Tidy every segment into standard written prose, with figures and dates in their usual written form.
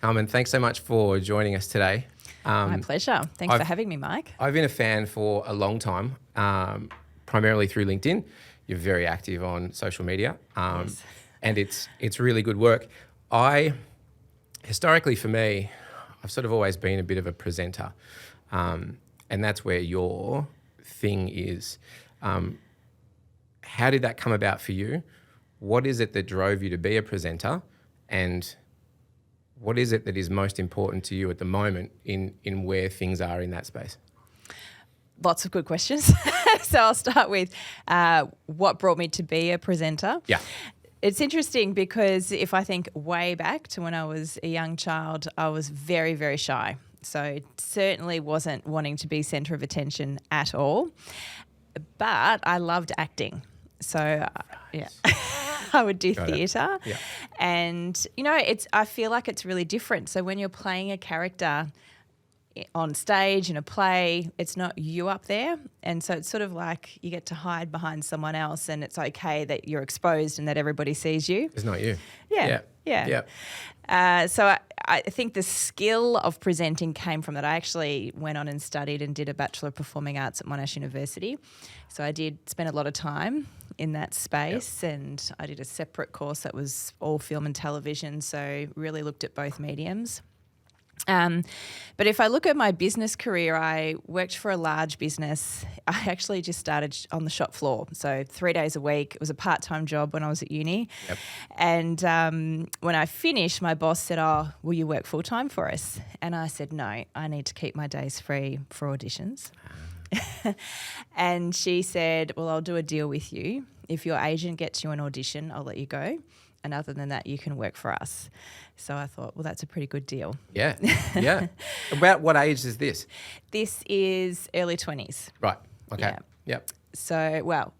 Carmen, thanks so much for joining us today. My pleasure. Thanks for having me, Mike. I've been a fan for a long time, primarily through LinkedIn. You're very active on social media, Yes. and it's really good work. Historically for me, I've sort of always been a bit of a presenter, and that's where your thing is. How did that come about for you? What is it that drove you to be a presenter, and what is it that is most important to you at the moment in where things are in that space? Lots of good questions. So I'll start with what brought me to be a presenter. Yeah. It's interesting because if I think way back to when I was a young child, I was very, very shy. So certainly wasn't wanting to be centre of attention at all. But I loved acting. So, yeah. I would do theatre. Yeah. And, I feel like it's really different. So when you're playing a character on stage in a play, it's not you up there. And so it's sort of like you get to hide behind someone else and it's okay that you're exposed and that everybody sees you. It's not you. Yeah. So I think the skill of presenting came from that. I actually went on and studied and did a Bachelor of Performing Arts at Monash University. So I did spend a lot of time in that space, and I did a separate course that was all film and television, so really looked at both mediums. But if I look at my business career, I worked for a large business. I actually just started on the shop floor, so 3 days a week. It was a part-time job when I was at uni. Yep. And when I finished, my boss said, "Oh, will you work full-time for us?" And I said, "No, I need to keep my days free for auditions." And she said, "Well, I'll do a deal with you. If your agent gets you an audition, I'll let you go. And other than that, you can work for us." So I thought, well, that's a pretty good deal. Yeah, yeah. About what age is this? This is early 20s. Right, okay. Yeah. Yep. So,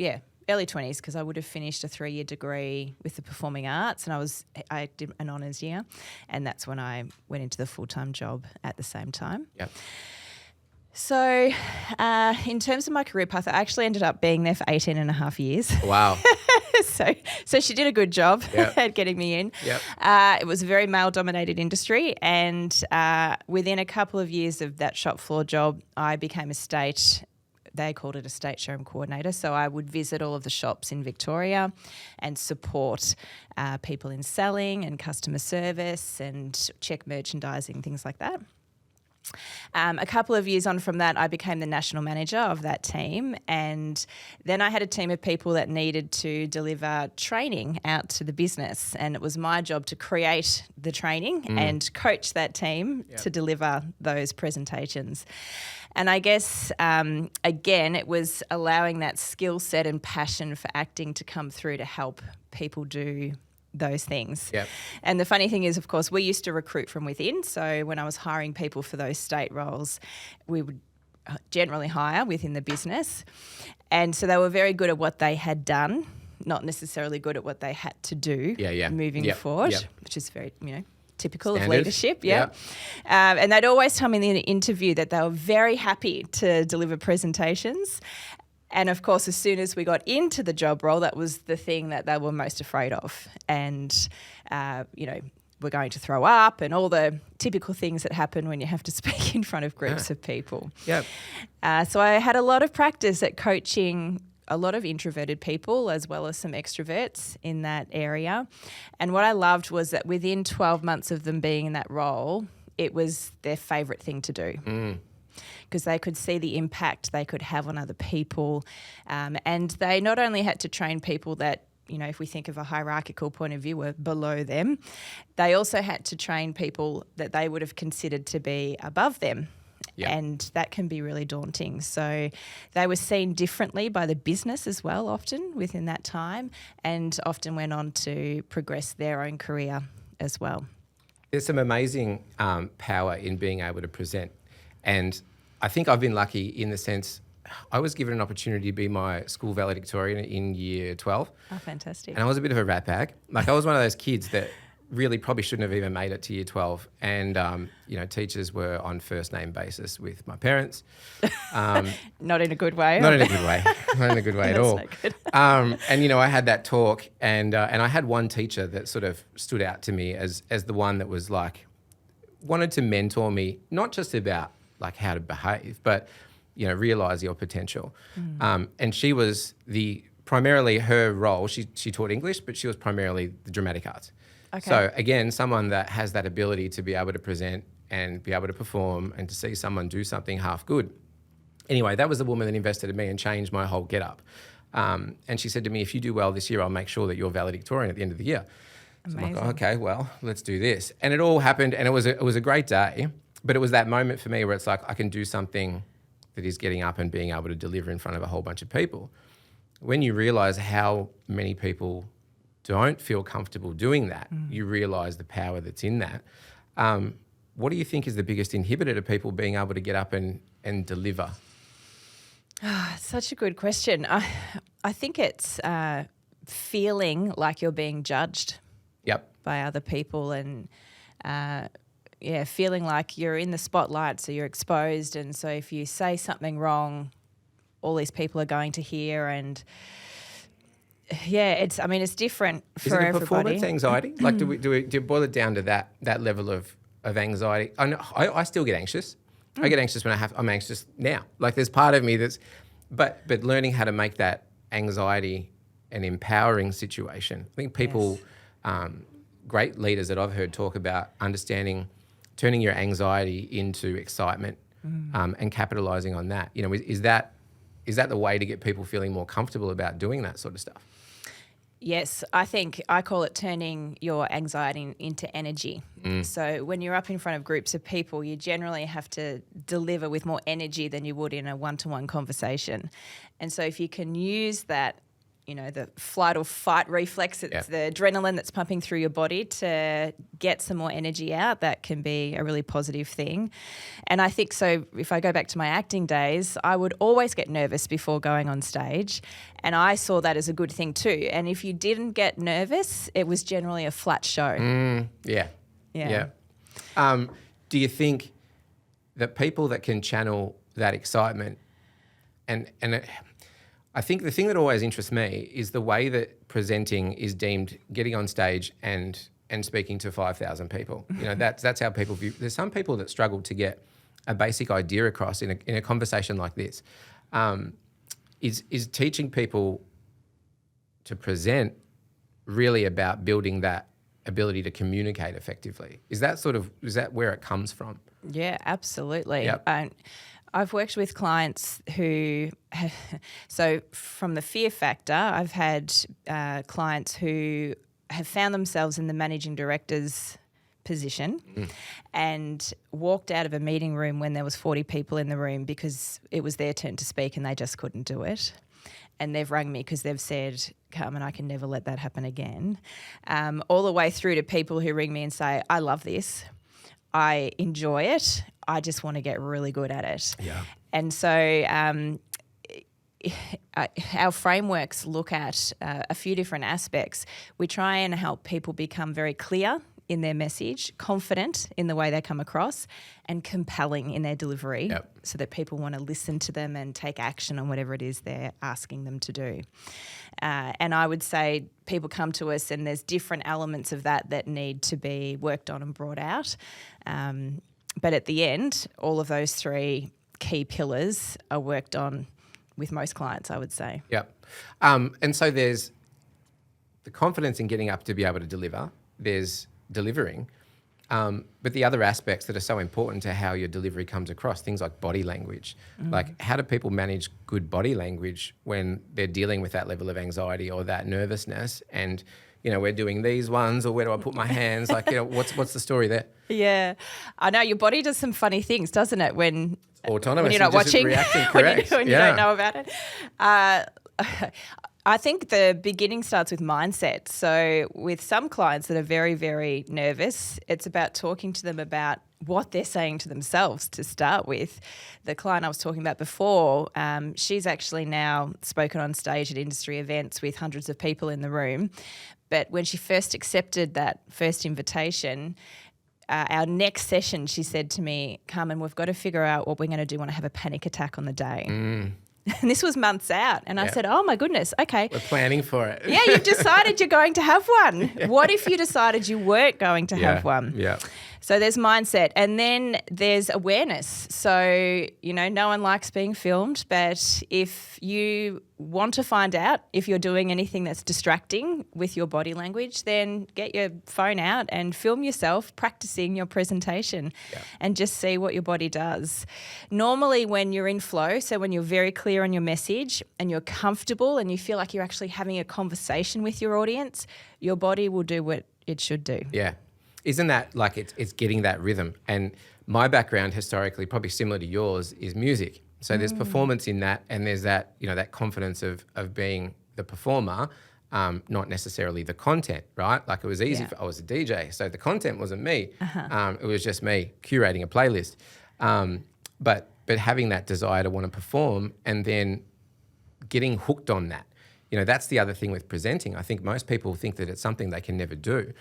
early 20s, because I would have finished a 3-year degree with the performing arts, and I did an honours year, and that's when I went into the full-time job at the same time. Yep. So in terms of my career path, I actually ended up being there for 18 and a half years. Wow. So she did a good job Yep. at getting me in. Yep. It was a very male-dominated industry, and within a couple of years of that shop floor job, I became they called it a state showroom coordinator. So I would visit all of the shops in Victoria and support people in selling and customer service and check merchandising, things like that. A couple of years on from that, I became the national manager of that team, and then I had a team of people that needed to deliver training out to the business, and it was my job to create the training and coach that team to deliver those presentations. And I guess, again, it was allowing that skill set and passion for acting to come through to help people do those things. Yep. And the funny thing is, of course, we used to recruit from within. So when I was hiring people for those state roles, we would generally hire within the business. And so they were very good at what they had done, not necessarily good at what they had to do moving forward, which is very, typical Standard. of leadership. Yeah. And they'd always tell me in the interview that they were very happy to deliver presentations. And, of course, as soon as we got into the job role, that was the thing that they were most afraid of. And, we're going to throw up and all the typical things that happen when you have to speak in front of groups of people. Yep. So I had a lot of practice at coaching a lot of introverted people as well as some extroverts in that area. And what I loved was that within 12 months of them being in that role, it was their favourite thing to do. Because they could see the impact they could have on other people. And they not only had to train people that, if we think of a hierarchical point of view, were below them, they also had to train people that they would have considered to be above them. Yep. And that can be really daunting. So they were seen differently by the business as well, often within that time, and often went on to progress their own career as well. There's some amazing power in being able to present. And I think I've been lucky in the sense I was given an opportunity to be my school valedictorian in year 12. Oh, fantastic. And I was a bit of a rat bag. Like I was one of those kids that really probably shouldn't have even made it to year 12. And, teachers were on first name basis with my parents. Not in a good way. Not in a good way. Not in a good way at all. Not good. I had that talk and I had one teacher that sort of stood out to me as the one that was like, wanted to mentor me, not just about like how to behave, but, realize your potential. And she was primarily her role, she taught English, but she was primarily the dramatic arts. Okay. So again, someone that has that ability to be able to present and be able to perform and to see someone do something half good. Anyway, that was the woman that invested in me and changed my whole get-up. And she said to me, if you do well this year, I'll make sure that you're valedictorian at the end of the year. So I'm like, okay, well, let's do this. And it all happened, and it was a great day, but it was that moment for me where it's like I can do something that is getting up and being able to deliver in front of a whole bunch of people. When you realise how many people don't feel comfortable doing that, you realise the power that's in that. What do you think is the biggest inhibitor to people being able to get up and deliver? Such a good question. I think it's feeling like you're being judged by other people, and feeling like you're in the spotlight, so you're exposed, and so if you say something wrong, all these people are going to hear, and it's different for everybody. Is it a performance anxiety? Like, do you boil it down to that level of anxiety? I know I still get anxious. I get anxious when I'm anxious now. Like, there's part of me that's, but learning how to make that anxiety an empowering situation. I think people, great leaders that I've heard talk about understanding, turning your anxiety into excitement, and capitalising on that. Is that the way to get people feeling more comfortable about doing that sort of stuff? Yes, I think I call it turning your anxiety into energy. So when you're up in front of groups of people, you generally have to deliver with more energy than you would in a one-to-one conversation. And so if you can use that, the flight or fight reflex, it's the adrenaline that's pumping through your body to get some more energy out, that can be a really positive thing. And I think so if I go back to my acting days, I would always get nervous before going on stage, and I saw that as a good thing too. And if you didn't get nervous, it was generally a flat show. Yeah. Do you think that people that can channel that excitement I think the thing that always interests me is the way that presenting is deemed getting on stage and speaking to 5,000 people. That's how people view. There's some people that struggle to get a basic idea across in a conversation like this. Is teaching people to present really about building that ability to communicate effectively? Is that where it comes from? Yeah, absolutely. Yep. I've worked with clients who so from the fear factor, I've had clients who have found themselves in the managing director's position and walked out of a meeting room when there was 40 people in the room because it was their turn to speak and they just couldn't do it. And they've rung me because they've said, Carmen, I can never let that happen again. All the way through to people who ring me and say, I love this. I enjoy it. I just want to get really good at it. Yeah. And so our frameworks look at a few different aspects. We try and help people become very clear in their message, confident in the way they come across, and compelling in their delivery so that people want to listen to them and take action on whatever it is they're asking them to do. And I would say people come to us and there's different elements of that need to be worked on and brought out. But at the end, all of those three key pillars are worked on with most clients, I would say. Yep. And so there's the confidence in getting up to be able to deliver. There's delivering. But the other aspects that are so important to how your delivery comes across, things like body language. Like, how do people manage good body language when they're dealing with that level of anxiety or that nervousness? And, we're doing these ones, or where do I put my hands? Like, what's the story there? Yeah. I know your body does some funny things, doesn't it, when autonomous, you're not watching, reacting correct. when you don't know about it. I think the beginning starts with mindset. So with some clients that are very, very nervous, it's about talking to them about what they're saying to themselves to start with. The client I was talking about before, she's actually now spoken on stage at industry events with hundreds of people in the room. But when she first accepted that first invitation, our next session, she said to me, Carmen, we've got to figure out what we're going to do when I have a panic attack on the day. And this was months out. And I said, oh, my goodness, okay. We're planning for it. Yeah, you've decided you're going to have one. What if you decided you weren't going to have one? Yeah. So there's mindset, and then there's awareness. So, no one likes being filmed, but if you want to find out if you're doing anything that's distracting with your body language, then get your phone out and film yourself practicing your presentation and just see what your body does. Normally when you're in flow, so when you're very clear on your message and you're comfortable and you feel like you're actually having a conversation with your audience, your body will do what it should do. Yeah. Isn't that like it's getting that rhythm? And my background historically, probably similar to yours, is music. So there's performance in that, and there's that, that confidence of being the performer, not necessarily the content, right? Like it was easy I was a DJ, so the content wasn't me. It was just me curating a playlist. But having that desire to want to perform and then getting hooked on that. That's the other thing with presenting. I think most people think that it's something they can never do.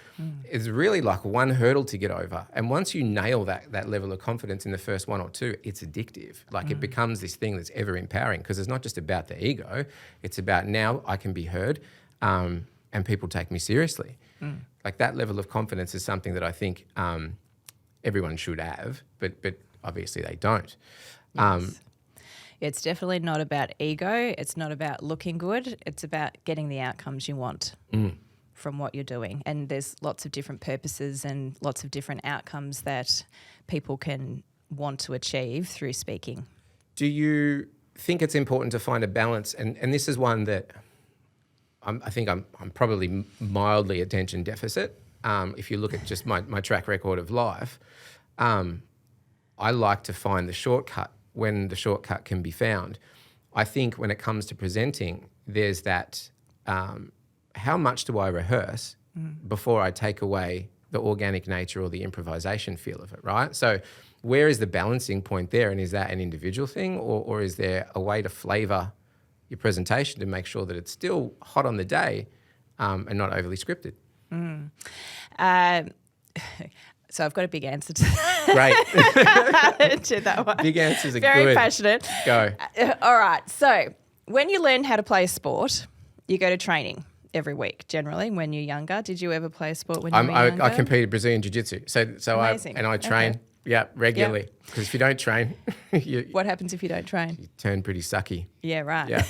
It's really like one hurdle to get over. And once you nail that level of confidence in the first one or two, it's addictive. Like it becomes this thing that's ever empowering, because it's not just about the ego. It's about now I can be heard and people take me seriously. Like that level of confidence is something that I think everyone should have, but obviously they don't. Yes. It's definitely not about ego. It's not about looking good. It's about getting the outcomes you want from what you're doing. And there's lots of different purposes and lots of different outcomes that people can want to achieve through speaking. Do you think it's important to find a balance? And this is one that I think I'm probably mildly attention deficit. If you look at just my track record of life, I like to find the shortcut when the shortcut can be found. I think when it comes to presenting, there's that, how much do I rehearse before I take away the organic nature or the improvisation feel of it, right? So where is the balancing point there? And is that an individual thing, or is there a way to flavour your presentation to make sure that it's still hot on the day and not overly scripted? So I've got a big answer to Great. to that one. Big answers are Very good. passionate. Go. All right. So when you learn how to play a sport, you go to training every week, generally, when you're younger. Did you ever play a sport when you were younger? I competed Brazilian Jiu-Jitsu. So Amazing. I train regularly. Because if you don't train, what happens if you don't train? You turn pretty sucky. Yeah, right. Yeah.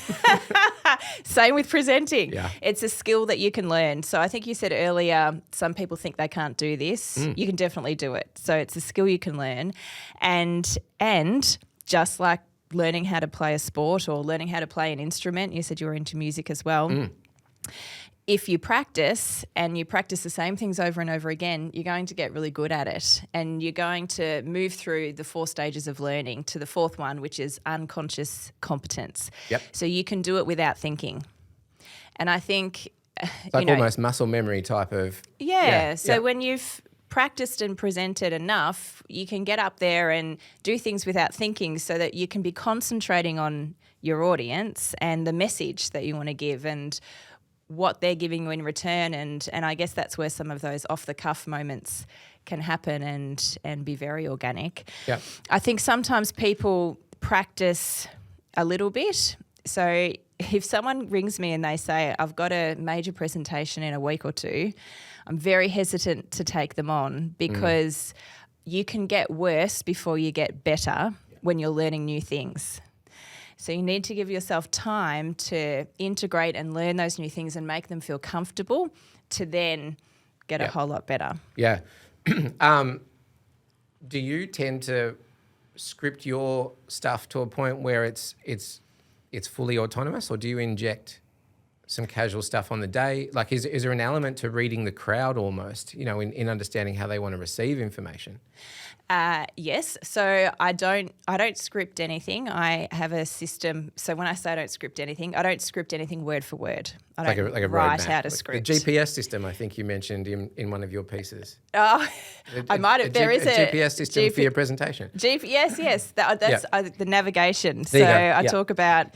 Same with presenting. Yeah. It's a skill that you can learn. So I think you said earlier, some people think they can't do this. You can definitely do it. So it's a skill you can learn. And just like learning how to play a sport or learning how to play an instrument, you said you were into music as well. If you practice and you practice the same things over and over again, you're going to get really good at it, and you're going to move through the 4 stages of learning to the 4th one, which is unconscious competence. Yep. So you can do it without thinking. And I think, It's like almost muscle memory type of... So when you've practiced and presented enough, you can get up there and do things without thinking, so that you can be concentrating on your audience and the message that you want to give and what they're giving you in return, and I guess that's where some of those off-the-cuff moments can happen and be very organic. Yeah. I think sometimes people practice a little bit. So if someone rings me and they say, I've got a major presentation in a week or 2, I'm very hesitant to take them on, because you can get worse before you get better when you're learning new things. So you need to give yourself time to integrate and learn those new things and make them feel comfortable to then get a whole lot better. Yeah. Do you tend to script your stuff to a point where it's fully autonomous, or do you inject some casual stuff on the day? Like, is there an element to reading the crowd almost, in understanding how they want to receive information? Yes. So I don't script anything. I have a system. So when I say I don't script anything word for word. I don't like a write roadmap. out a script. The GPS system, I think you mentioned in one of your pieces. Oh, I might have. There is a GPS system for your presentation. Yes. That's the navigation. So I talk about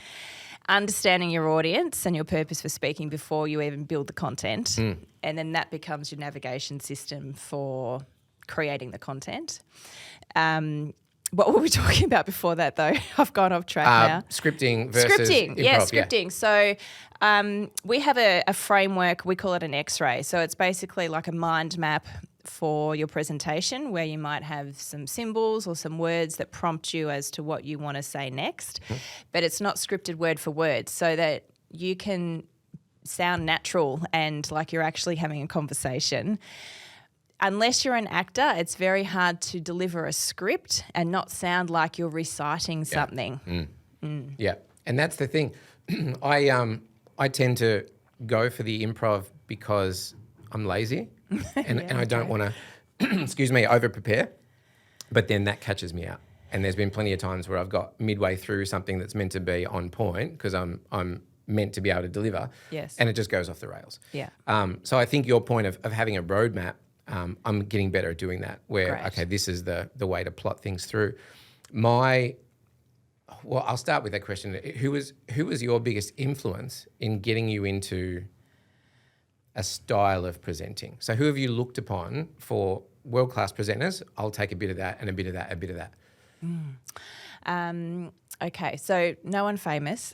understanding your audience and your purpose for speaking before you even build the content. And then that becomes your navigation system for creating the content. What were we talking about before that, though? I've gone off track now. Scripting versus improv. Scripting. So we have a framework. We call it an X-ray. So it's basically like a mind map for your presentation where you might have some symbols or some words that prompt you as to what you want to say next. But it's not scripted word for word, so that you can sound natural and like you're actually having a conversation. Unless you're an actor, it's very hard to deliver a script and not sound like you're reciting something. Yeah, and that's the thing. I tend to go for the improv because I'm lazy and I don't want to, excuse me, over-prepare. But then that catches me out. And there's been plenty of times where I've got midway through something that's meant to be on point because I'm meant to be able to deliver. Yes. And it just goes off the rails. Yeah. So I think your point of having a roadmap, I'm getting better at doing that where, Great. okay, this is the way to plot things through. Well, I'll start with that question. Who was your biggest influence in getting you into a style of presenting? So who have you looked upon for world-class presenters? I'll take a bit of that and a bit of that, a bit of that. Okay, so no one famous.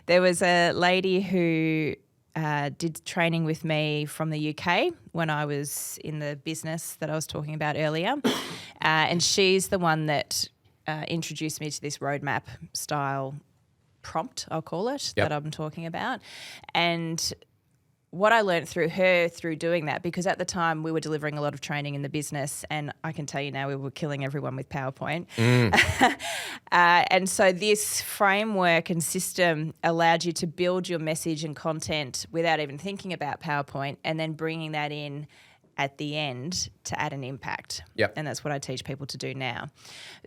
There was a lady who did training with me from the UK when I was in the business that I was talking about earlier. And she's the one that introduced me to this roadmap style prompt, I'll call it, that I'm talking about. And what I learned through her through doing that, because at the time we were delivering a lot of training in the business, and I can tell you now we were killing everyone with PowerPoint. And so this framework and system allowed you to build your message and content without even thinking about PowerPoint, and then bringing that in at the end to add an impact. Yep. And that's what I teach people to do now.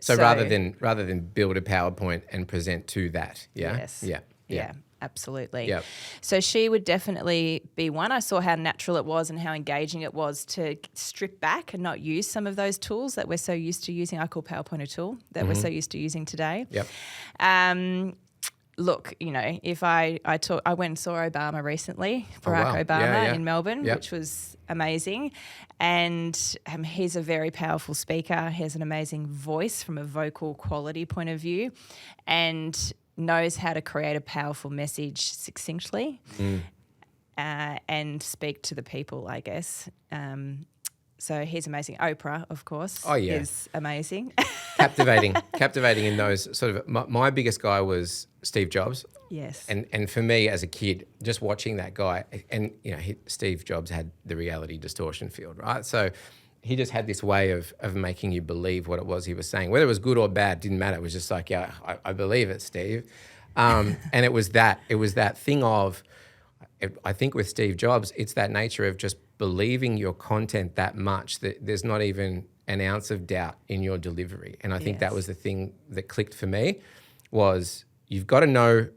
So rather than build a PowerPoint and present to that, Yes. Yeah, absolutely. Yep. So she would definitely be one. I saw how natural it was and how engaging it was to strip back and not use some of those tools that we're so used to using. I call PowerPoint a tool that we're so used to using today. Yep. Look, if I went and saw Obama recently, Barack Obama in Melbourne, which was amazing. And he's a very powerful speaker. He has an amazing voice from a vocal quality point of view, and knows how to create a powerful message succinctly and speak to the people, I guess. So he's amazing. Oprah, of course, is amazing. Captivating in those sort of, my biggest guy was Steve Jobs. Yes. And for me as a kid, just watching that guy, and Steve Jobs had the reality distortion field, right? So he just had this way of making you believe what it was he was saying. Whether it was good or bad, didn't matter. It was just like, yeah, I believe it, Steve. And it was that thing of, I think with Steve Jobs, it's that nature of just believing your content that much that there's not even an ounce of doubt in your delivery. And I think that was the thing that clicked for me, was you've got to know,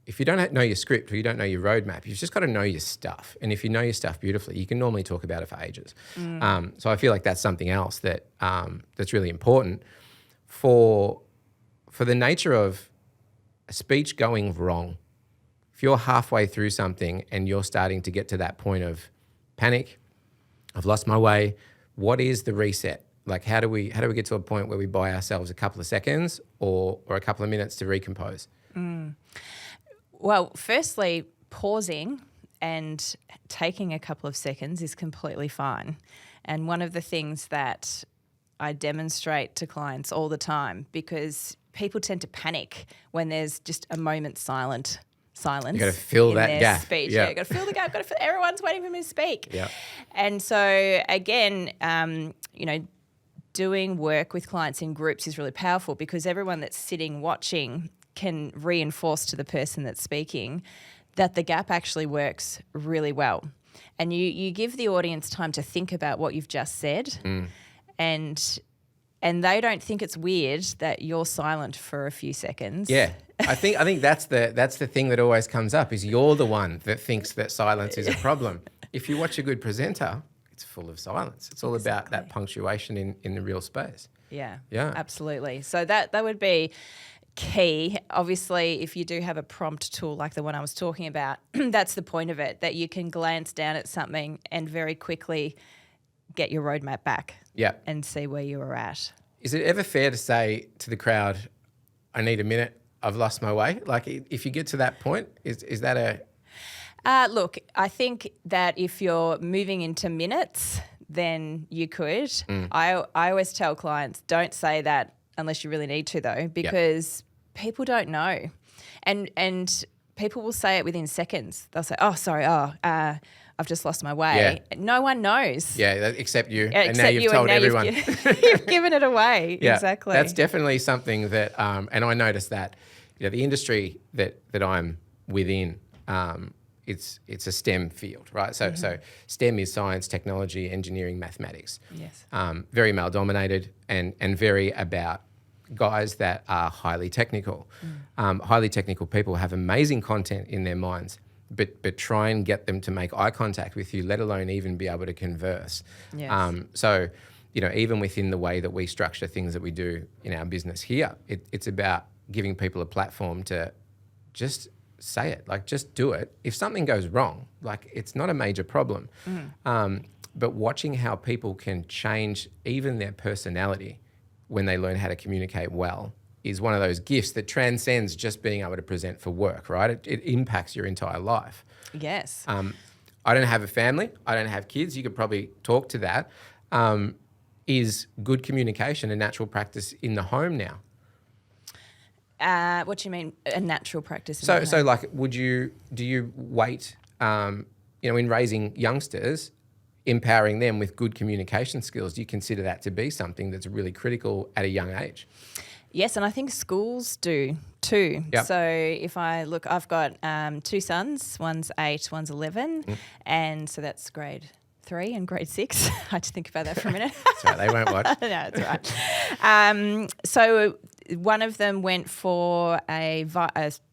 if you don't know your script or you don't know your roadmap, you've just got to know your stuff. And if you know your stuff beautifully, you can normally talk about it for ages. So I feel like that's something else that that's really important for the nature of a speech going wrong. If you're halfway through something and you're starting to get to that point of panic, I've lost my way, what is the reset? Like how do we get to a point where we buy ourselves a couple of seconds or a couple of minutes to recompose? Well, firstly, pausing and taking a couple of seconds is completely fine. And one of the things that I demonstrate to clients all the time, because people tend to panic when there's just a moment's silence. You got to fill that gap. Speech. Yeah, got to fill the gap. Got to fill. Everyone's waiting for me to speak. Yeah. And so again, doing work with clients in groups is really powerful, because everyone that's sitting watching can reinforce to the person that's speaking that the gap actually works really well. And you give the audience time to think about what you've just said, and they don't think it's weird that you're silent for a few seconds. Yeah. I think that's the thing that always comes up, is you're the one that thinks that silence is a problem. If you watch a good presenter, it's full of silence. It's all about that punctuation in the real space. Yeah. Yeah. Absolutely. So that would be key. Obviously, if you do have a prompt tool like the one I was talking about, that's the point of it, that you can glance down at something and very quickly get your roadmap back. Yeah. And see where you were at. Is it ever fair to say to the crowd, I need a minute, I've lost my way? Like, if you get to that point, is that a... Look, I think that if you're moving into minutes, then you could. I always tell clients, don't say that unless you really need to, though, because people don't know. And people will say it within seconds. They'll say, oh, sorry, I've just lost my way. Yeah. No one knows. Yeah, except you. And now you've told everyone. You've given it away. Yeah, exactly. That's definitely something that, and I noticed that, the industry that I'm within, it's a STEM field, right? So STEM is science, technology, engineering, mathematics. Yes. Very male dominated and very about guys that are highly technical. Highly technical people have amazing content in their minds, but try and get them to make eye contact with you, let alone even be able to converse. Yes. So, even within the way that we structure things that we do in our business here, it's about giving people a platform to just say it, like just do it. If something goes wrong, like it's not a major problem. But watching how people can change even their personality when they learn how to communicate well is one of those gifts that transcends just being able to present for work, right? It impacts your entire life. Yes. I don't have a family. I don't have kids. You could probably talk to that. Is good communication a natural practice in the home now? What do you mean a natural practice? So like, do you wait, in raising youngsters, empowering them with good communication skills, do you consider that to be something that's really critical at a young age? Yes, and I think schools do too. Yep. So if I look, I've got 2 sons, one's 8, one's 11, and so that's grade 3 and grade 6. I had to think about that for a minute. Sorry, they won't watch. No, it's all right. So one of them went for a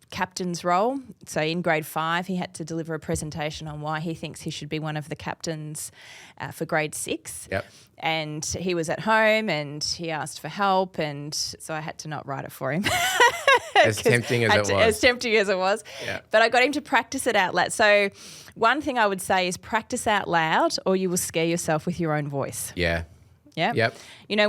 captain's role. So in grade 5, he had to deliver a presentation on why he thinks he should be one of the captains for grade 6. Yep. And he was at home and he asked for help, and so I had to not write it for him. As tempting as it was. As tempting as it was. Yeah. But I got him to practice it out loud. So one thing I would say is practice out loud or you will scare yourself with your own voice. Yeah. Yeah. Yep.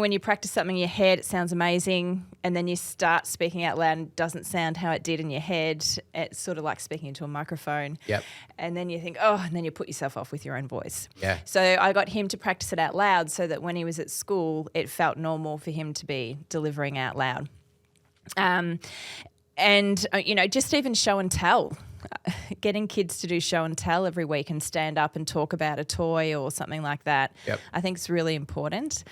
When you practice something in your head, it sounds amazing, and then you start speaking out loud and it doesn't sound how it did in your head. It's sort of like speaking into a microphone. Yep. And then you think, and then you put yourself off with your own voice. Yeah. So I got him to practice it out loud so that when he was at school, it felt normal for him to be delivering out loud. Just even show and tell. Getting kids to do show and tell every week and stand up and talk about a toy or something like that, Yep. I think it's really important.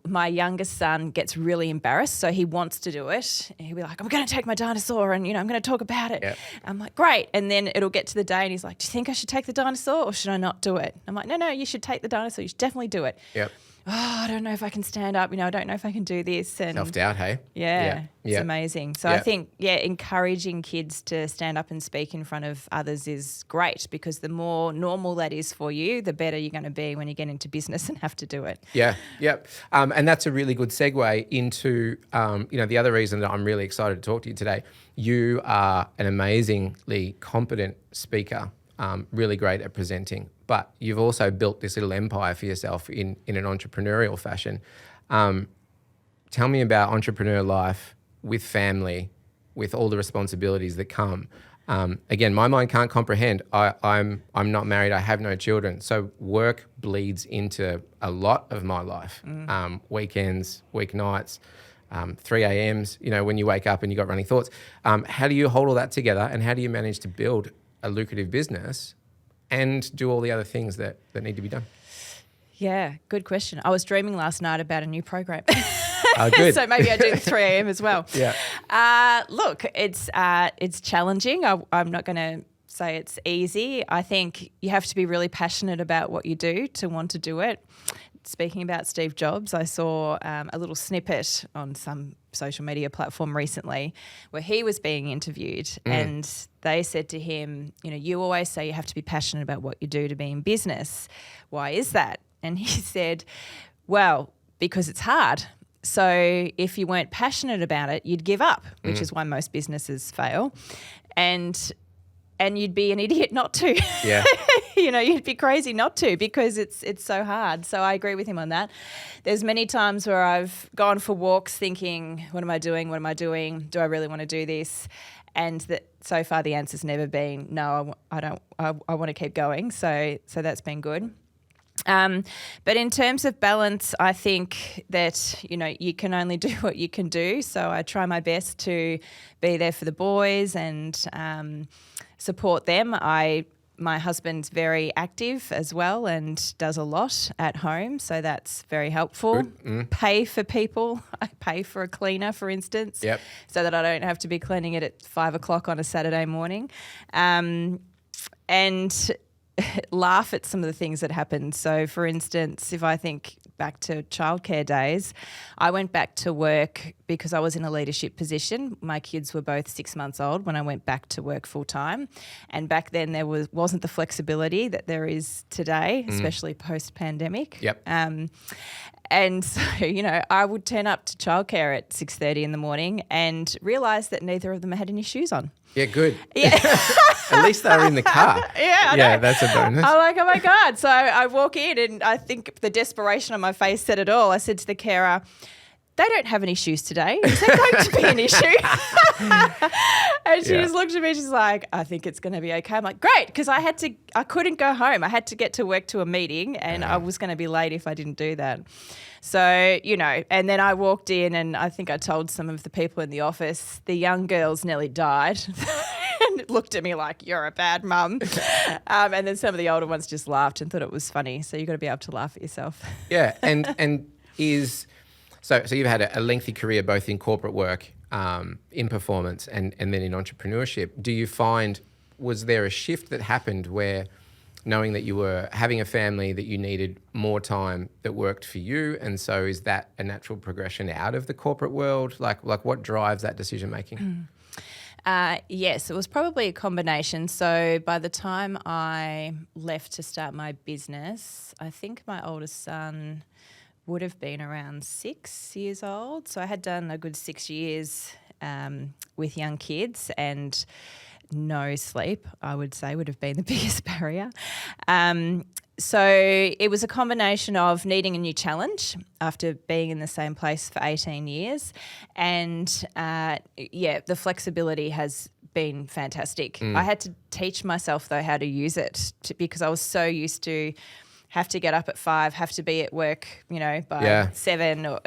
My youngest son gets really embarrassed, so he wants to do it. He'll be like, I'm going to take my dinosaur and, I'm going to talk about it. Yep. I'm like, great. And then it'll get to the day and he's like, do you think I should take the dinosaur or should I not do it? I'm like, no, you should take the dinosaur. You should definitely do it. Yep. I don't know if I can stand up. I don't know if I can do this. And Self-doubt, hey? yeah, it's Yeah. amazing. So Yeah. I think, encouraging kids to stand up and speak in front of others is great, because the more normal that is for you, the better you're going to be when you get into business and have to do it. Yeah, yep. And that's a really good segue into, the other reason that I'm really excited to talk to you today. You are an amazingly competent speaker, really great at presenting, but you've also built this little empire for yourself in an entrepreneurial fashion. Tell me about entrepreneur life with family, with all the responsibilities that come. Again, my mind can't comprehend. I'm not married. I have no children. So work bleeds into a lot of my life. Weekends, weeknights, 3 a.m s, when you wake up and you got running thoughts. How do you hold all that together, and how do you manage to build a lucrative business and do all the other things that need to be done? Yeah, good question. I was dreaming last night about a new program. Oh, good. So maybe I do the 3 a.m. as well. Yeah. Look, it's challenging. I'm not going to say it's easy. I think you have to be really passionate about what you do to want to do it. Speaking about Steve Jobs, I saw a little snippet on some social media platform recently where he was being interviewed, and they said to him, you always say you have to be passionate about what you do to be in business. Why is that? And he said, well, because it's hard. So if you weren't passionate about it, you'd give up, which is why most businesses fail. And you'd be an idiot not to. Yeah. You'd be crazy not to, because it's so hard. So I agree with him on that. There's many times where I've gone for walks thinking, what am I doing? What am I doing? Do I really want to do this? And so far the answer's never been, no, I don't. I want to keep going. So that's been good. But in terms of balance, I think that, you can only do what you can do. So I try my best to be there for the boys and support them. My husband's very active as well and does a lot at home, so that's very helpful. Pay for people. I pay for a cleaner, for instance, so that I don't have to be cleaning it at 5 o'clock on a Saturday morning. And laugh at some of the things that happened. So, for instance, if I think back to childcare days, I went back to work because I was in a leadership position. My kids were both 6 months old when I went back to work full time. And back then there wasn't the flexibility that there is today, especially post-pandemic. And so, I would turn up to childcare at 6:30 in the morning and realise that neither of them had any shoes on. Yeah, good. Yeah. At least they were in the car. I know. That's a bonus. I'm like, oh my God. So I walk in and I think the desperation on my face said it all. I said to the carer, they don't have any shoes today. Is that going to be an issue? And she just looked at me. She's like, I think it's going to be okay. I'm like, great, because I couldn't go home. I had to get to work to a meeting and I was going to be late if I didn't do that. So, and then I walked in and I think I told some of the people in the office, the young girls nearly died. And looked at me like, you're a bad mum. And then some of the older ones just laughed and thought it was funny. So you've got to be able to laugh at yourself. Yeah, and So you've had a lengthy career both in corporate work, in performance and then in entrepreneurship. Do you find, was there a shift that happened where knowing that you were having a family that you needed more time that worked for you, and so is that a natural progression out of the corporate world? Like what drives that decision making? Yes, it was probably a combination. So by the time I left to start my business, I think my oldest son would have been around 6 years old. So I had done a good 6 years with young kids, and no sleep, I would say, would have been the biggest barrier. So it was a combination of needing a new challenge after being in the same place for 18 years. And the flexibility has been fantastic. I had to teach myself, though, how to use it because I was so used to have to get up at 5, have to be at work, by 7, or,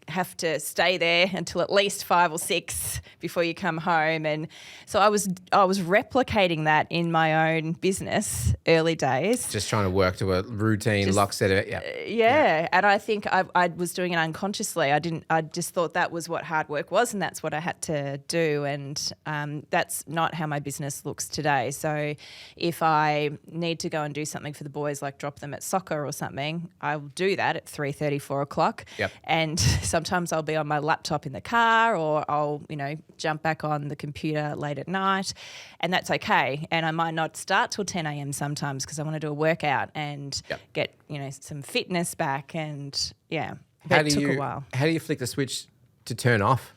have to stay there until at least 5 or 6 before you come home. And so I was replicating that in my own business early days. Just trying to work to a routine, lock set of it. Yeah. And I think I was doing it unconsciously. I just thought that was what hard work was and that's what I had to do. And that's not how my business looks today. So if I need to go and do something for the boys, like drop them at soccer or something, I'll do that at 3:30, 4 o'clock. And sometimes I'll be on my laptop in the car, or I'll, jump back on the computer late at night, and that's okay. And I might not start till 10 a.m. sometimes because I want to do a workout and get, some fitness back. And it took a while. How do you flick the switch to turn off?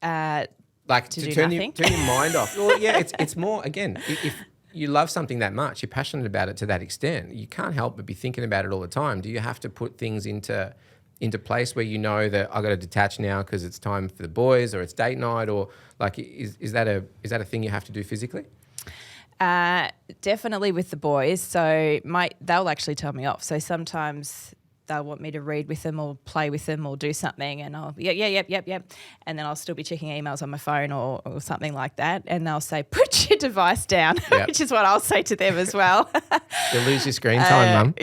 To turn nothing? Turn your mind off. Well, it's more, again, if you love something that much, you're passionate about it to that extent, you can't help but be thinking about it all the time. Do you have to put things into place where you know that I've got to detach now because it's time for the boys, or it's date night, or is that a thing you have to do physically? Definitely with the boys. So they'll actually tell me off. So sometimes they'll want me to read with them or play with them or do something, and I'll yep. And then I'll still be checking emails on my phone or something like that, and they'll say, put your device down, which is what I'll say to them as well. You'll lose your screen time, Mum.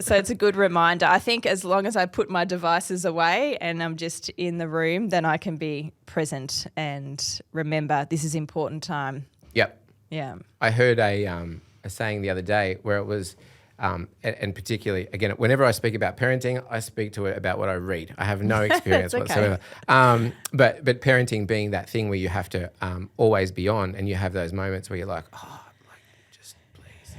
So it's a good reminder. I think as long as I put my devices away and I'm just in the room, then I can be present and remember this is important time. Yep. Yeah. I heard a saying the other day where it was, and particularly, again, whenever I speak about parenting, I speak to it about what I read. I have no experience whatsoever. But parenting being that thing where you have to always be on, and you have those moments where you're like, just please.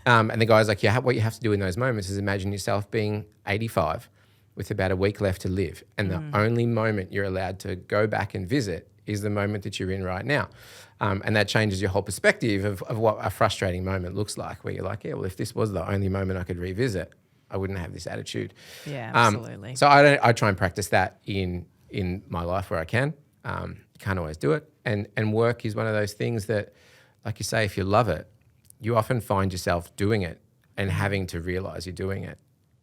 And the guy's like, what you have to do in those moments is imagine yourself being 85 with about a week left to live. And the only moment you're allowed to go back and visit is the moment that you're in right now. And that changes your whole perspective of what a frustrating moment looks like, where you're like, well, if this was the only moment I could revisit, I wouldn't have this attitude. Yeah, absolutely. So I try and practice that in my life where I can. Can't always do it. And work is one of those things that, like you say, if you love it, you often find yourself doing it and having to realize you're doing it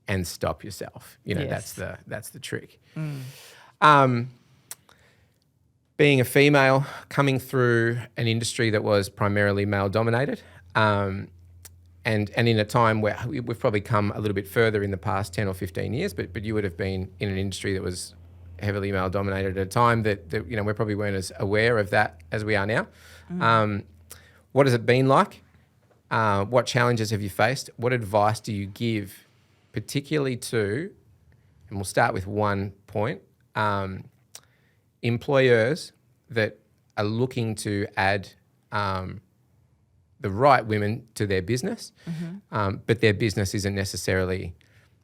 and stop yourself. Yes. That's the trick. Being a female coming through an industry that was primarily male dominated, and in a time where we've probably come a little bit further in the past 10 or 15 years, but you would have been in an industry that was heavily male dominated at a time that we probably weren't as aware of that as we are now. What has it been like? What challenges have you faced? What advice do you give, particularly to, and we'll start with one point, employers that are looking to add the right women to their business, but their business isn't necessarily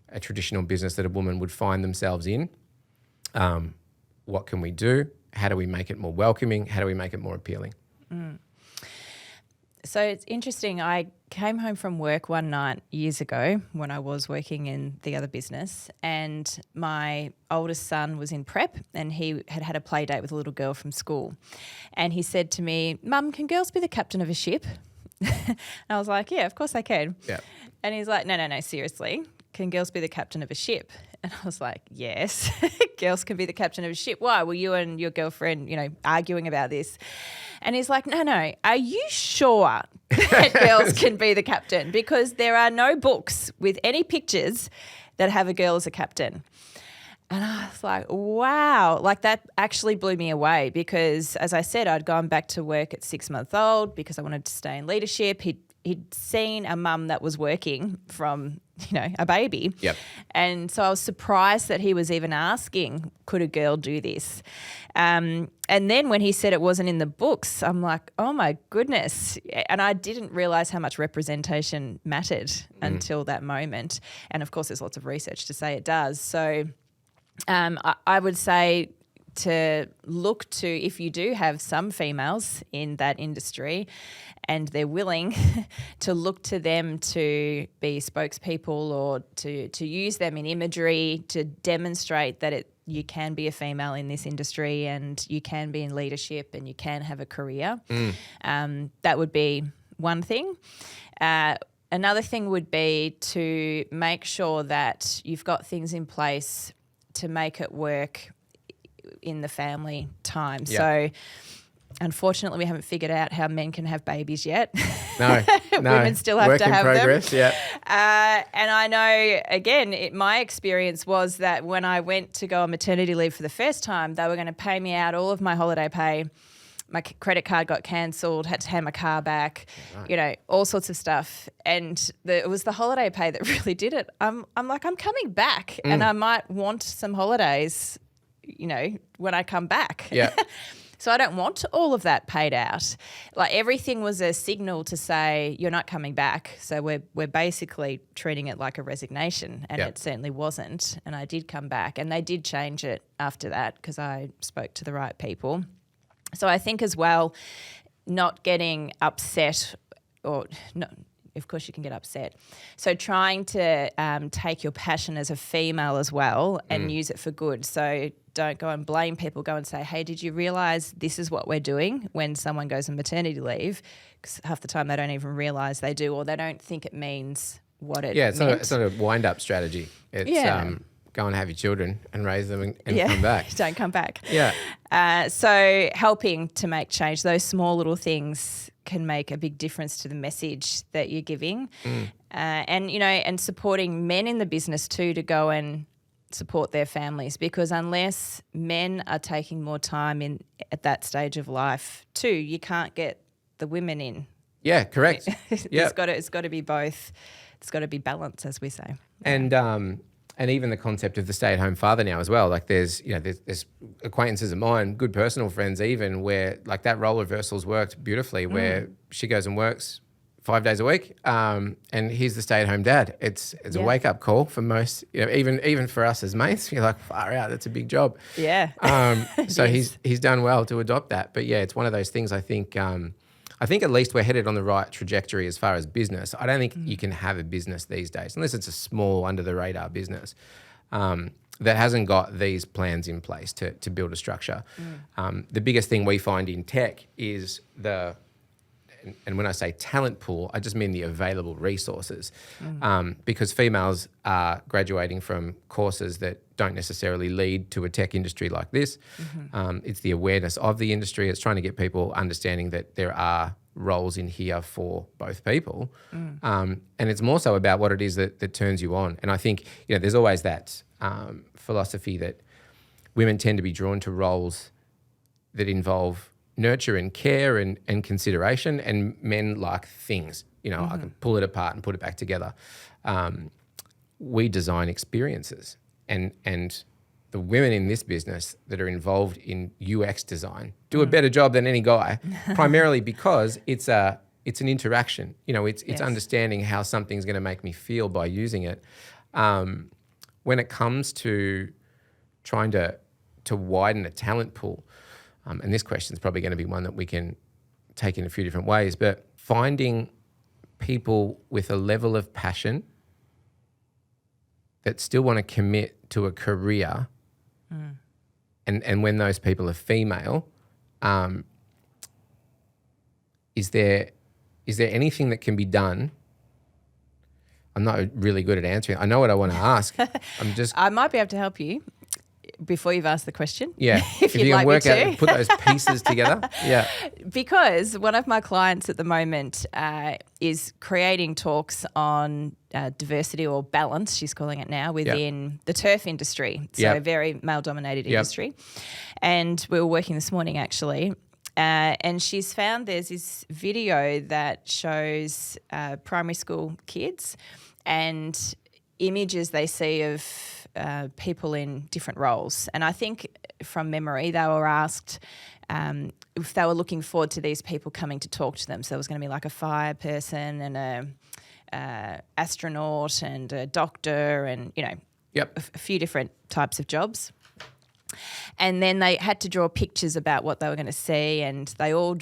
a traditional business that a woman would find themselves in. What can we do? How do we make it more welcoming? How do we make it more appealing? So it's interesting. I came home from work one night years ago when I was working in the other business, and my oldest son was in prep, and he had a play date with a little girl from school. And he said to me, "Mum, can girls be the captain of a ship?" And I was like, "Yeah, of course I can." Yeah. And he's like, No, seriously. Can girls be the captain of a ship? And I was like, yes, girls can be the captain of a ship. Why? Were you and your girlfriend, arguing about this? And he's like, no, are you sure that girls can be the captain? Because there are no books with any pictures that have a girl as a captain. And I was like, wow, like that actually blew me away because, as I said, I'd gone back to work at 6 months old because I wanted to stay in leadership. He'd seen a mum that was working from, a baby. Yep. And so I was surprised that he was even asking, could a girl do this? And then when he said it wasn't in the books, I'm like, oh my goodness. And I didn't realise how much representation mattered until that moment. And of course, there's lots of research to say it does. So I would say to look to, if you do have some females in that industry and they're willing to look to them to be spokespeople or to use them in imagery to demonstrate that you can be a female in this industry and you can be in leadership and you can have a career. That would be one thing. Another thing would be to make sure that you've got things in place to make it work in the family time. Yep. So unfortunately we haven't figured out how men can have babies yet. No. Women still have Work to in have progress, them. Yeah. And I know, again, my experience was that when I went to go on maternity leave for the first time, they were going to pay me out all of my holiday pay. My credit card got cancelled, had to hand my car back, Right. All sorts of stuff. And it was the holiday pay that really did it. I'm like, I'm coming back and I might want some holidays, when I come back. Yeah. So I don't want all of that paid out. Like everything was a signal to say you're not coming back. So we're basically treating it like a resignation, and Yep. it certainly wasn't. And I did come back, and they did change it after that because I spoke to the right people. So I think as well, not getting upset or not. Of course you can get upset. So trying to take your passion as a female as well and use it for good. So don't go and blame people. Go and say, hey, did you realise this is what we're doing when someone goes on maternity leave? Because half the time they don't even realise they do, or they don't think it means what it Yeah, it's meant. not a wind-up strategy. It's go and have your children and raise them and come back. Don't come back. Yeah. So helping to make change, those small little things can make a big difference to the message that you're giving. And supporting men in the business too to go and support their families, because unless men are taking more time at that stage of life too, you can't get the women in. Yeah, correct. Yeah. It's got to be both. It's got to be balance, as we say. And even the concept of the stay-at-home father now as well. Like there's acquaintances of mine, good personal friends even, where like that role reversal's worked beautifully, where she goes and works 5 days a week, and he's the stay-at-home dad. It's a wake-up call for most, even for us as mates. You're like, far out, that's a big job. Yeah. So he's done well to adopt that. But yeah, it's one of those things. I think at least we're headed on the right trajectory as far as business. I don't think you can have a business these days, unless it's a small under-the-radar business, that hasn't got these plans in place to build a structure. The biggest thing we find in tech is and when I say talent pool, I just mean the available resources, because females are graduating from courses that don't necessarily lead to a tech industry like this. It's the awareness of the industry. It's trying to get people understanding that there are roles in here for both people. And it's more so about what it is that turns you on. And I think, there's always that philosophy that women tend to be drawn to roles that involve nurture and care and consideration, and men like things. I can pull it apart and put it back together. We design experiences, and the women in this business that are involved in UX design do a better job than any guy, primarily because it's an interaction. It's understanding how something's going to make me feel by using it. When it comes to trying to widen a talent pool, and this question is probably going to be one that we can take in a few different ways, but finding people with a level of passion that still want to commit to a career, and when those people are female, is there anything that can be done? I'm not really good at answering. I know what I want to ask. I might be able to help you before you've asked the question. Yeah, if you can work out and put those pieces together. Yeah. Because one of my clients at the moment is creating talks on diversity or balance, she's calling it now, within the turf industry. So a very male-dominated industry. And we were working this morning actually, and she's found there's this video that shows primary school kids and images they see of people in different roles. And I think from memory they were asked if they were looking forward to these people coming to talk to them. So there was going to be like a fire person and a astronaut and a doctor and, a few different types of jobs. And then they had to draw pictures about what they were going to see, and they all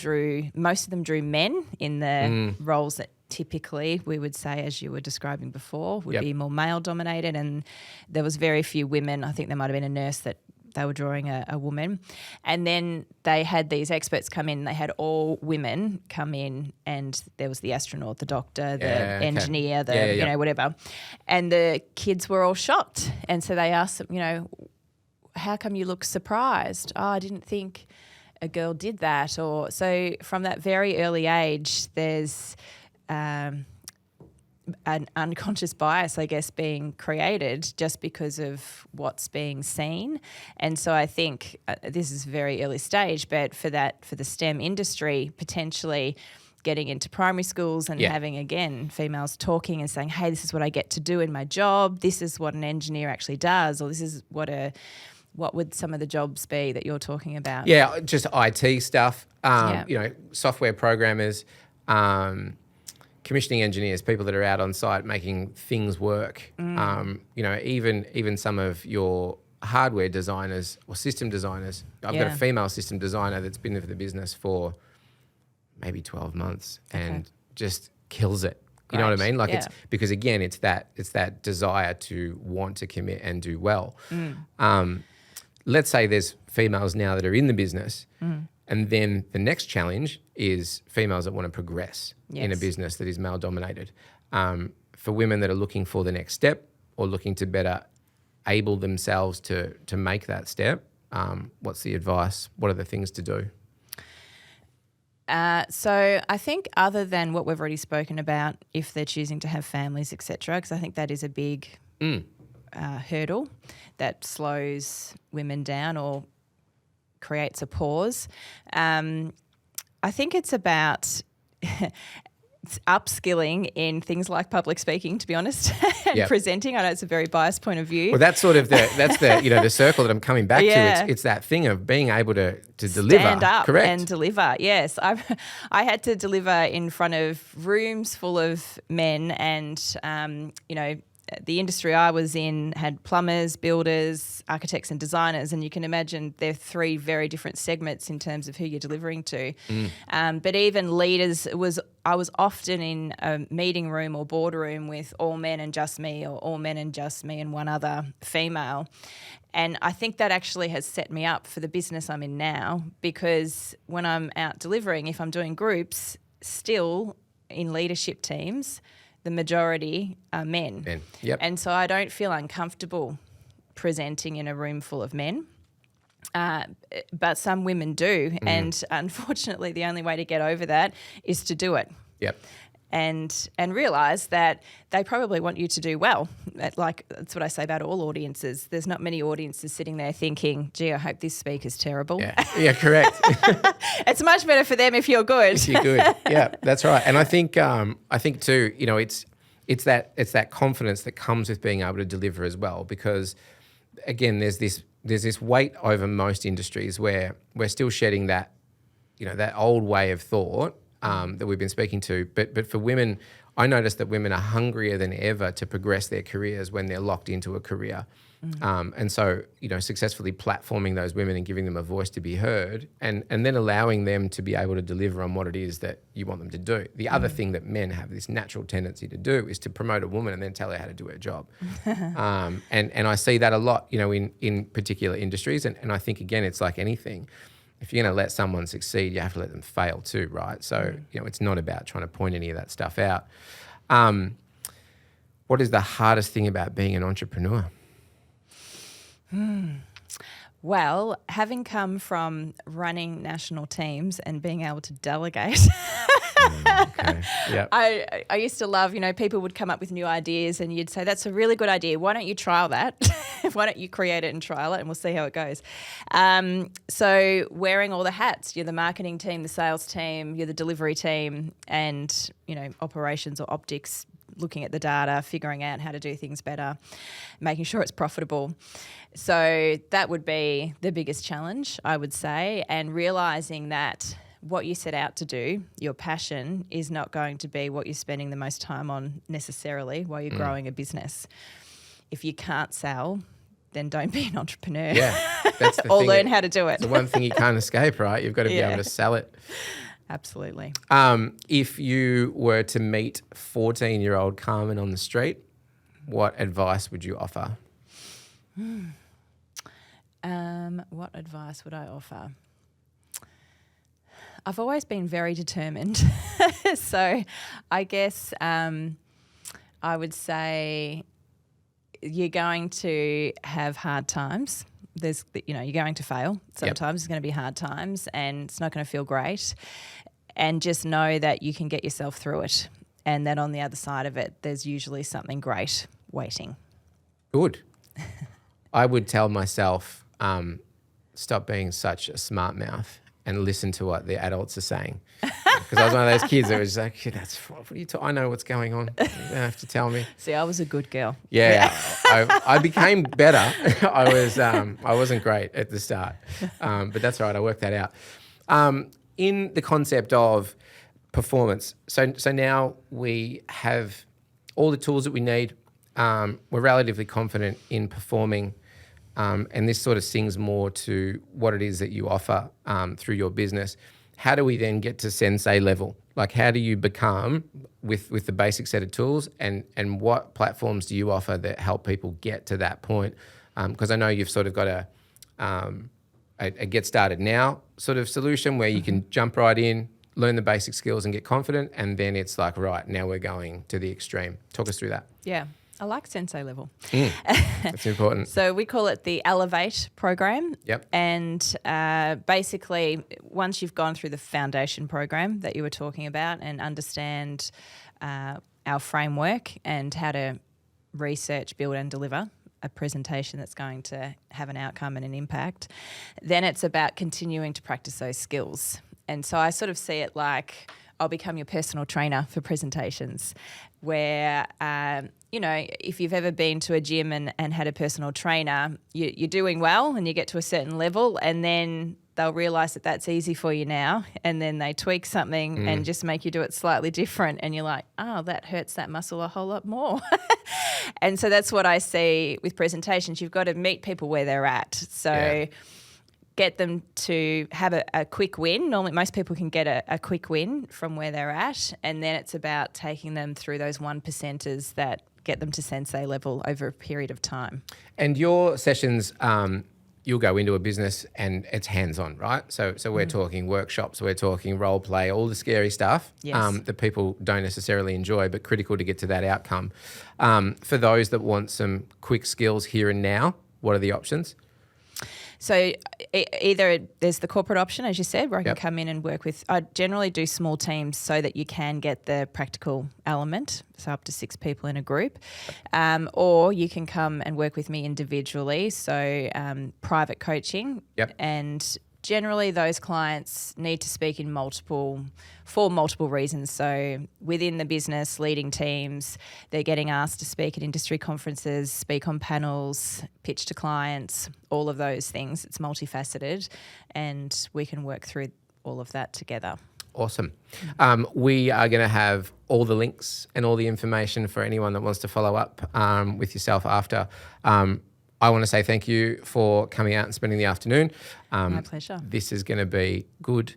most of them drew men in the roles that typically we would say, as you were describing before, would be more male dominated, and there was very few women. I think there might have been a nurse that they were drawing a woman. And then they had these experts come in, they had all women come in, and there was the astronaut, the doctor, the engineer, whatever. And the kids were all shocked. And so they asked them, how come you look surprised? Oh, I didn't think a girl did that. Or so from that very early age, there's an unconscious bias, I guess, being created just because of what's being seen. And so I think this is very early stage, but for the STEM industry, potentially getting into primary schools and having, again, females talking and saying, hey, this is what I get to do in my job. This is what an engineer actually does, or this is what would some of the jobs be that you're talking about? Yeah, just IT stuff, software programmers, commissioning engineers, people that are out on site making things work. Even some of your hardware designers or system designers. I've got a female system designer that's been with the business for maybe 12 months and just kills it. You know what I mean? Like it's because again, it's that desire to want to commit and do well. Let's say there's females now that are in the business, and then the next challenge is females that want to progress in a business that is male dominated. For women that are looking for the next step or looking to better able themselves to make that step, what's the advice? What are the things to do? So I think other than what we've already spoken about, if they're choosing to have families, etc., because I think that is a big hurdle that slows women down or creates a pause. I think it's about upskilling in things like public speaking, to be honest, and presenting. I know it's a very biased point of view. Well, that's sort of the circle that I'm coming back to. It's that thing of being able to deliver. Stand up correct. And deliver. Yes, I had to deliver in front of rooms full of men, and the industry I was in had plumbers, builders, architects and designers, and you can imagine they're three very different segments in terms of who you're delivering to. But even leaders, I was often in a meeting room or boardroom with all men and just me, or all men and just me and one other female. And I think that actually has set me up for the business I'm in now, because when I'm out delivering, if I'm doing groups, still in leadership teams, the majority are men. Yep. And so I don't feel uncomfortable presenting in a room full of men. But some women do. And unfortunately, the only way to get over that is to do it. Yep. And realise that they probably want you to do well. Like, that's what I say about all audiences. There's not many audiences sitting there thinking, gee, I hope this speaker's terrible. Yeah, correct. It's much better for them if you're good. If you're good. Yeah, that's right. And I think too, it's that confidence that comes with being able to deliver as well, because again, there's this weight over most industries where we're still shedding that, that old way of thought that we've been speaking to. But for women, I noticed that women are hungrier than ever to progress their careers when they're locked into a career. And so, successfully platforming those women and giving them a voice to be heard, and then allowing them to be able to deliver on what it is that you want them to do. The other thing that men have this natural tendency to do is to promote a woman and then tell her how to do her job. And I see that a lot, in particular industries. And I think, again, it's like anything. If you're going to let someone succeed, you have to let them fail too, right? So, it's not about trying to point any of that stuff out. What is the hardest thing about being an entrepreneur? Well, having come from running national teams and being able to delegate, Okay. Yep. I used to love, people would come up with new ideas and you'd say, that's a really good idea. Why don't you trial that? Why don't you create it and trial it and we'll see how it goes? So wearing all the hats, you're the marketing team, the sales team, you're the delivery team, and, operations or optics, looking at the data, figuring out how to do things better, making sure it's profitable. So that would be the biggest challenge, I would say, and realising that what you set out to do, your passion, is not going to be what you're spending the most time on necessarily while you're growing a business. If you can't sell, then don't be an entrepreneur. Yeah, that's the or thing. learn how to do it. It's the one thing you can't escape, right? You've got to be able to sell it. Absolutely. If you were to meet 14-year-old Carmen on the street, what advice would you offer? What advice would I offer? I've always been very determined. So I guess I would say you're going to have hard times. You're going to fail. Sometimes It's going to be hard times and it's not going to feel great. And just know that you can get yourself through it. And that on the other side of it, there's usually something great waiting. Good. I would tell myself, stop being such a smart mouth and listen to what the adults are saying. Because I was one of those kids that was like, what are you talking? I know what's going on. You don't have to tell me. See, I was a good girl. Yeah. I became better. I wasn't great at the start. But that's all right. I worked that out. In the concept of performance, so now we have all the tools that we need. We're relatively confident in performing. And this sort of sings more to what it is that you offer through your business. How do we then get to sensei level? Like, how do you become with the basic set of tools, and what platforms do you offer that help people get to that point? Because I know you've sort of got a get started now sort of solution where you can jump right in, learn the basic skills and get confident, and then it's like, right, now we're going to the extreme. Talk us through that. Yeah. I like sensei level. That's important. So we call it the Elevate program. Yep. And basically, once you've gone through the foundation program that you were talking about and understand our framework and how to research, build and deliver a presentation that's going to have an outcome and an impact, then it's about continuing to practice those skills. And so I sort of see it like I'll become your personal trainer for presentations, where, if you've ever been to a gym and had a personal trainer, you're doing well and you get to a certain level, and then they'll realise that that's easy for you now, and then they tweak something and just make you do it slightly different, and you're like, oh, that hurts that muscle a whole lot more. And so that's what I see with presentations. You've got to meet people where they're at. So get them to have a quick win. Normally, most people can get a quick win from where they're at, and then it's about taking them through those 1%ers that get them to sensei level over a period of time. And your sessions, you'll go into a business and it's hands-on, right? So we're talking workshops, we're talking role play, all the scary stuff that people don't necessarily enjoy, but critical to get to that outcome. For those that want some quick skills here and now, what are the options? So either there's the corporate option, as you said, where I can come in and work with. I generally do small teams so that you can get the practical element, so up to 6 people in a group, or you can come and work with me individually, so private coaching. And generally those clients need to speak for multiple reasons. So within the business, leading teams, they're getting asked to speak at industry conferences, speak on panels, pitch to clients, all of those things. It's multifaceted, and we can work through all of that together. Awesome. We are going to have all the links and all the information for anyone that wants to follow up with yourself after. I want to say thank you for coming out and spending the afternoon. My pleasure. This is going to be good.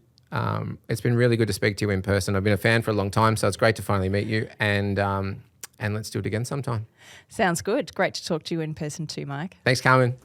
It's been really good to speak to you in person. I've been a fan for a long time, so it's great to finally meet you. And let's do it again sometime. Sounds good. Great to talk to you in person too, Mike. Thanks, Carmen.